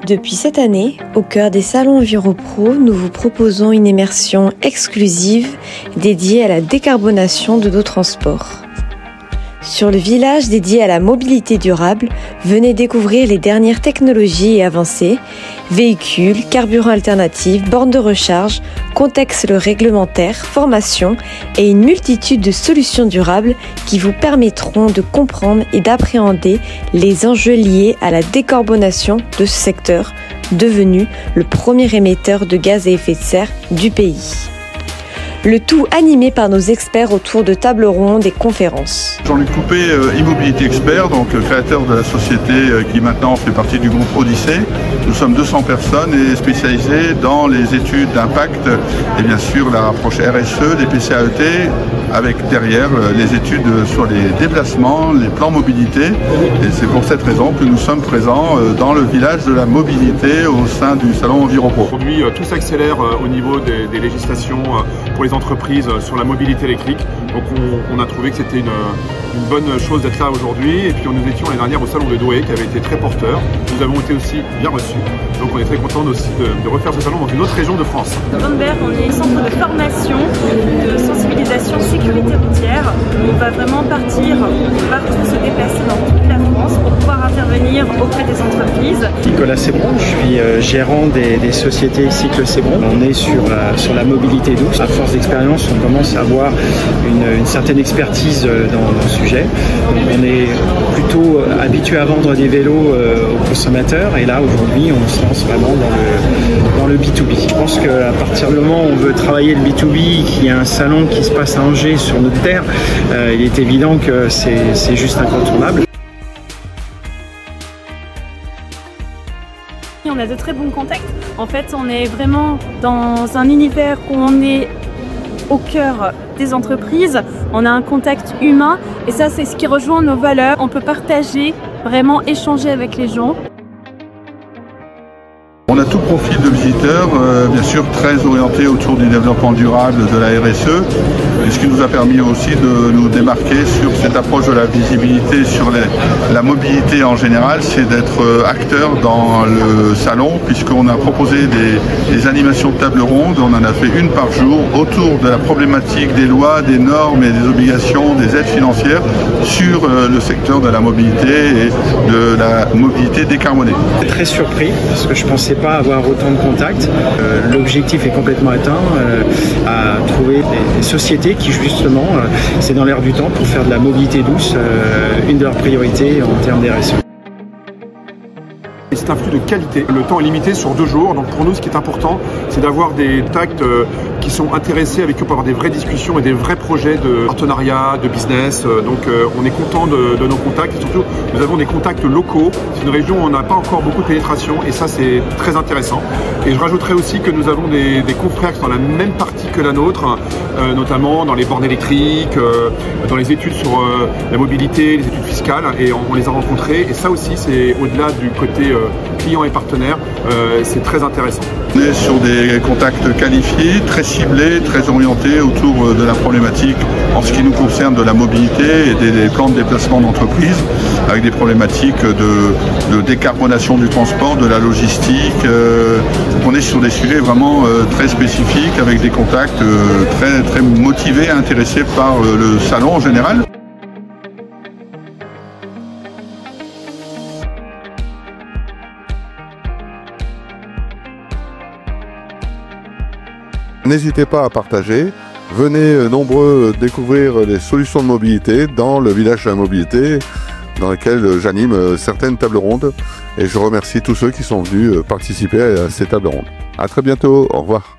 Depuis cette année, au cœur des salons EnviroPro, nous vous proposons une immersion exclusive dédiée à la décarbonation de nos transports. Sur le village dédié à la mobilité durable, venez découvrir les dernières technologies et avancées, véhicules, carburants alternatifs, bornes de recharge, contexte réglementaire, formation et une multitude de solutions durables qui vous permettront de comprendre et d'appréhender les enjeux liés à la décarbonation de ce secteur, devenu le premier émetteur de gaz à effet de serre du pays. Le tout animé par nos experts autour de tables rondes et conférences. Jean-Luc Coupé, Immobilité Expert, donc créateur de la société qui maintenant fait partie du groupe Odyssée. Nous sommes 200 personnes et spécialisées dans les études d'impact et bien sûr la approche RSE, des PCAET, avec derrière les études sur les déplacements, les plans mobilité. Et c'est pour cette raison que nous sommes présents dans le village de la mobilité au sein du salon EnviroPro. Aujourd'hui, tout s'accélère au niveau des législations pour les entreprises sur la mobilité électrique. Donc on a trouvé que c'était une bonne chose d'être là aujourd'hui. Et puis nous étions l'année dernière au salon de Douai qui avait été très porteur. Nous avons été aussi bien reçus. Donc on est très contents aussi de refaire ce salon dans une autre région de France. Vandenberg, on est centre de formation, de sensibilisation sécurité routière. On va vraiment partir partout, se déplacer dans toute la France pour pouvoir intervenir auprès des entreprises. Nicolas Sebron, je suis gérant des sociétés Cycle Sebron. On est sur la mobilité douce. À force d'expérience, on commence à avoir une certaine expertise dans le sujet. Donc on est plutôt habitué à vendre des vélos aux consommateurs et là aujourd'hui on se lance vraiment dans le B2B. Je pense qu'à partir du moment où on veut travailler le B2B, qu'il y a un salon qui se passe à Angers sur notre terre, il est évident que c'est juste incontournable. On a de très bons contacts. En fait, on est vraiment dans un univers où on est au cœur des entreprises. On a un contact humain et ça, c'est ce qui rejoint nos valeurs. On peut partager, vraiment échanger avec les gens. On a tout profil de visiteurs, bien sûr très orienté autour du développement durable, de la RSE, et ce qui nous a permis aussi de nous démarquer sur cette approche de la visibilité sur la mobilité en général, c'est d'être acteur dans le salon, puisqu'on a proposé des animations de table ronde, on en a fait une par jour, autour de la problématique des lois, des normes et des obligations, des aides financières sur le secteur de la mobilité et de la mobilité décarbonée. Très surpris, parce que je pensais pas avoir autant de contacts. L'objectif est complètement atteint, à trouver des sociétés qui justement, c'est dans l'air du temps pour faire de la mobilité douce, une de leurs priorités en termes d'RSE. C'est un flux de qualité. Le temps est limité sur 2 jours. Donc pour nous, ce qui est important, c'est d'avoir des contacts qui sont intéressés avec eux pour avoir des vraies discussions et des vrais projets de partenariat, de business. Donc on est content de nos contacts et surtout, nous avons des contacts locaux. C'est une région où on n'a pas encore beaucoup de pénétration et ça, c'est très intéressant. Et je rajouterais aussi que nous avons des confrères qui sont dans la même partie que la nôtre, notamment dans les bornes électriques, dans les études sur la mobilité, les études fiscales, et on les a rencontrés. Et ça aussi, c'est au-delà du côté clients et partenaires, c'est très intéressant. On est sur des contacts qualifiés, très ciblés, très orientés autour de la problématique en ce qui nous concerne de la mobilité et des plans de déplacement d'entreprise, avec des problématiques de décarbonation du transport, de la logistique. On est sur des sujets vraiment très spécifiques, avec des contacts très motivés, intéressés par le salon en général. N'hésitez pas à partager, venez nombreux découvrir les solutions de mobilité dans le village de la mobilité dans lequel j'anime certaines tables rondes et je remercie tous ceux qui sont venus participer à ces tables rondes. À très bientôt, au revoir.